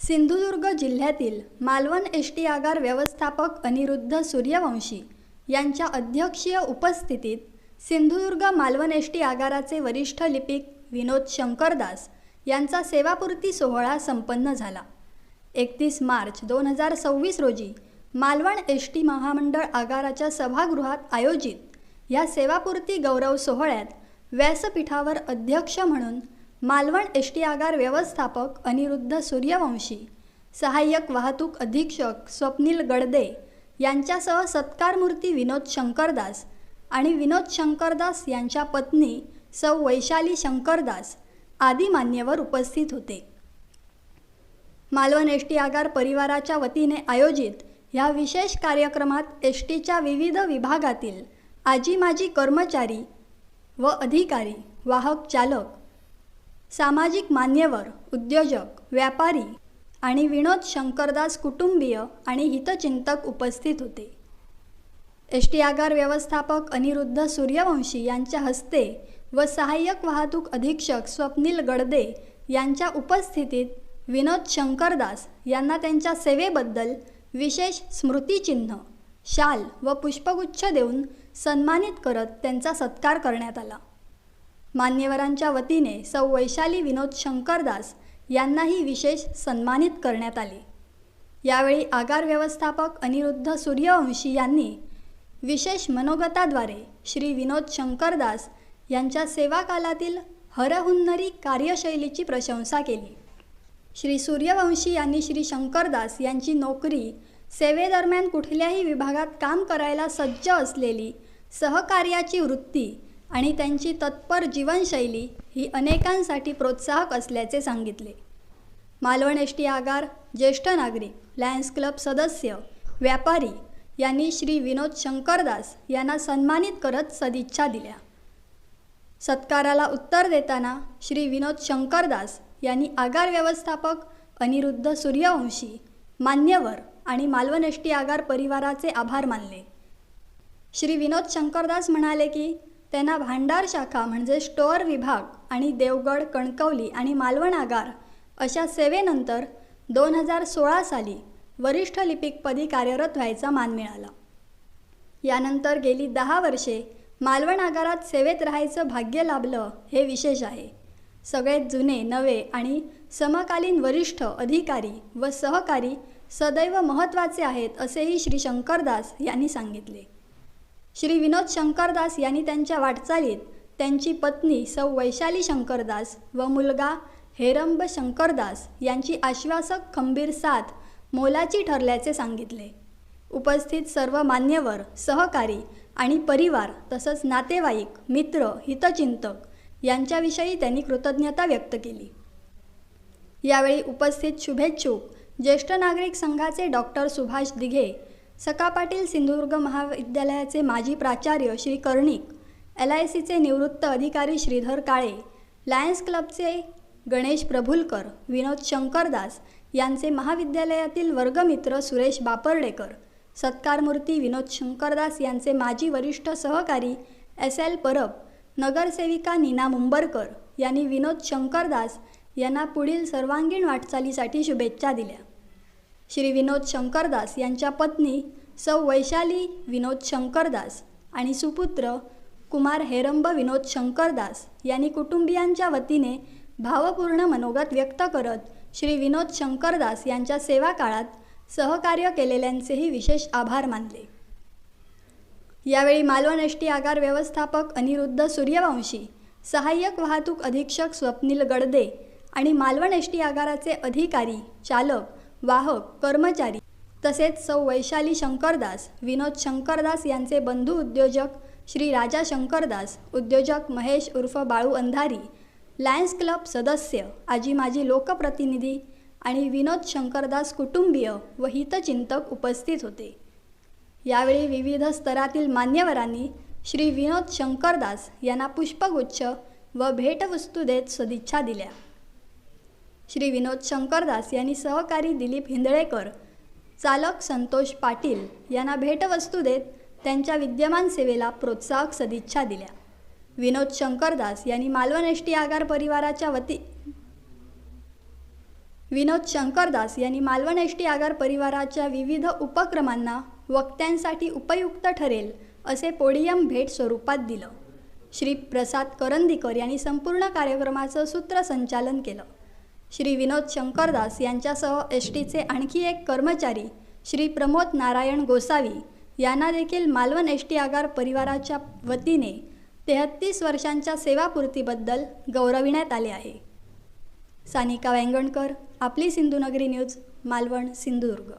सिंधुदुर्ग जिल्ह्यातील मालवण एसटी आगार व्यवस्थापक अनिरुद्ध सूर्यवंशी यांच्या अध्यक्षीय उपस्थितीत सिंधुदुर्ग मालवण एसटी आगाराचे वरिष्ठ लिपिक विनोद शंकरदास यांचा सेवापूर्ती सोहळा संपन्न झाला। 31 मार्च 2026 रोजी मालवण एसटी महामंडळ आगाराच्या सभागृहात आयोजित या सेवापूर्ती गौरव सोहळ्यात व्यासपीठावर अध्यक्ष म्हणून मालवण एसटी आगार व्यवस्थापक अनिरुद्ध सूर्यवंशी, सहाय्यक वाहतूक अधीक्षक स्वप्नील गडदे यांच्यासह सत्कारमूर्ती विनोद शंकरदास आणि विनोद शंकरदास यांच्या पत्नी सौ वैशाली शंकरदास आदी मान्यवर उपस्थित होते। मालवण एसटी आगार परिवाराच्या वतीने आयोजित या विशेष कार्यक्रमात एसटीच्या विविध विभागातील आजी माजी कर्मचारी व अधिकारी, वाहक चालक, सामाजिक मान्यवर, उद्योजक, व्यापारी आणि विनोद शंकरदास कुटुंबीय आणि हितचिंतक उपस्थित होते। एसटी आगार व्यवस्थापक अनिरुद्ध सूर्यवंशी यांच्या हस्ते व सहाय्यक वाहतूक अधीक्षक स्वप्नील गडदे यांच्या उपस्थितीत विनोद शंकरदास यांना त्यांच्या सेवेबद्दल विशेष स्मृतिचिन्ह, शाल व पुष्पगुच्छ देऊन सन्मानित करत त्यांचा सत्कार करण्यात आला। मान्यवरांच्या वतीने सौ वैशाली विनोद शंकरदास यांनाही विशेष सन्मानित करण्यात आले। यावेळी आगार व्यवस्थापक अनिरुद्ध सूर्यवंशी यांनी विशेष मनोगताद्वारे श्री विनोद शंकरदास यांच्या सेवाकालातील हरहुन्नरी कार्यशैलीची प्रशंसा केली। श्री सूर्यवंशी यांनी श्री शंकरदास यांची नोकरी, सेवेदरम्यान कुठल्याही विभागात काम करायला सज्ज असलेली सहकार्याची वृत्ती आणि त्यांची तत्पर जीवनशैली ही अनेकांसाठी प्रोत्साहक असल्याचे सांगितले। मालवण एसटी आगार ज्येष्ठ नागरिक, लायन्स क्लब सदस्य, व्यापारी यांनी श्री विनोद शंकरदास यांना सन्मानित करत सदिच्छा दिल्या। सत्काराला उत्तर देताना श्री विनोद शंकरदास यांनी आगार व्यवस्थापक अनिरुद्ध सूर्यवंशी, मान्यवर आणि मालवण एसटी आगार परिवाराचे आभार मानले। श्री विनोद शंकरदास म्हणाले की त्यांना भांडार शाखा म्हणजे स्टोअर विभाग आणि देवगड, कणकवली आणि मालवण आगार अशा सेवेनंतर 2016 साली वरिष्ठ लिपिकपदी कार्यरत व्हायचा मान मिळाला। यानंतर गेली 10 वर्षे मालवण आगारात सेवेत राहायचं भाग्य लाभलं हे विशेष आहे। सगळेच जुने, नवे आणि समकालीन वरिष्ठ अधिकारी व सहकारी सदैव महत्त्वाचे आहेत असेही श्री शंकरदास यांनी सांगितले। श्री विनोद शंकरदास यांनी त्यांच्या वाटचालीत त्यांची पत्नी सौ वैशाली शंकरदास व मुलगा हेरंब शंकरदास यांची आश्वासक खंबीर साथ मोलाची ठरल्याचे सांगितले। उपस्थित सर्व मान्यवर, सहकारी आणि परिवार तसंच नातेवाईक, मित्र, हितचिंतक यांच्याविषयी त्यांनी कृतज्ञता व्यक्त केली। यावेळी उपस्थित शुभेच्छुक ज्येष्ठ नागरिक संघाचे डॉक्टर सुभाष दिघे, सखा पाटील सिंधुदुर्ग महाविद्यालयाचे माजी प्राचार्य श्री कर्णिक, LICचे निवृत्त अधिकारी श्रीधर काळे, लायन्स क्लबचे गणेश प्रभुलकर, विनोद शंकरदास यांचे महाविद्यालयातील वर्गमित्र सुरेश बापर्डेकर, सत्कारमूर्ती विनोद शंकरदास यांचे माजी वरिष्ठ सहकारी SL परब, नगरसेविका नीना मुंबरकर यांनी विनोद शंकरदास यांना पुढील सर्वांगीण वाटचालीसाठी शुभेच्छा दिल्या। श्री विनोद शंकरदास यांच्या पत्नी सौ वैशाली विनोद शंकरदास आणि सुपुत्र कुमार हेरंब विनोद शंकरदास यांनी कुटुंबियांच्या वतीने भावपूर्ण मनोगत व्यक्त करत श्री विनोद शंकरदास यांच्या सेवा काळात सहकार्य केलेल्यांचेही विशेष आभार मानले। यावेळी मालवण एसटी आगार व्यवस्थापक अनिरुद्ध सूर्यवंशी, सहाय्यक वाहतूक अधीक्षक स्वप्नील गडदे आणि मालवण एसटी आगाराचे अधिकारी, चालक, वाहक, कर्मचारी तसेच सौ वैशाली शंकरदास, विनोद शंकरदास यांचे बंधू उद्योजक श्री राजा शंकरदास, उद्योजक महेश उर्फ बाळू अंधारी, लायन्स क्लब सदस्य, आजी माजी लोकप्रतिनिधी आणि विनोद शंकरदास कुटुंबीय व हितचिंतक उपस्थित होते। यावेळी विविध स्तरातील मान्यवरांनी श्री विनोद शंकरदास यांना पुष्पगुच्छ व भेटवस्तू देत सदिच्छा दिल्या। श्री विनोद शंकरदास यांनी सहकारी दिलीप हिंदळेकर, चालक संतोष पाटील यांना भेटवस्तू देत त्यांच्या विद्यमान सेवेला प्रोत्साहक सदिच्छा दिल्या। विनोद शंकरदास यांनी मालवण एसटी आगार परिवाराच्या विनोद शंकरदास यांनी मालवण एस टी आगार परिवाराच्या विविध उपक्रमांना वक्त्यांसाठी उपयुक्त ठरेल असे पोडियम भेट स्वरूपात दिलं. श्री प्रसाद करंदीकर यांनी संपूर्ण कार्यक्रमाचं सूत्रसंचालन केलं. श्री विनोद शंकरदास यांच्यासह एस टीचे आणखी एक कर्मचारी श्री प्रमोद नारायण गोसावी यांना देखील मालवण एस टी आगार परिवाराच्या वतीने 33 वर्षांच्या सेवापूर्तीबद्दल गौरविण्यात आले आहे. सानिका वेंगणकर, आपली सिंधुनगरी न्यूज, मालवण, सिंधुदुर्ग.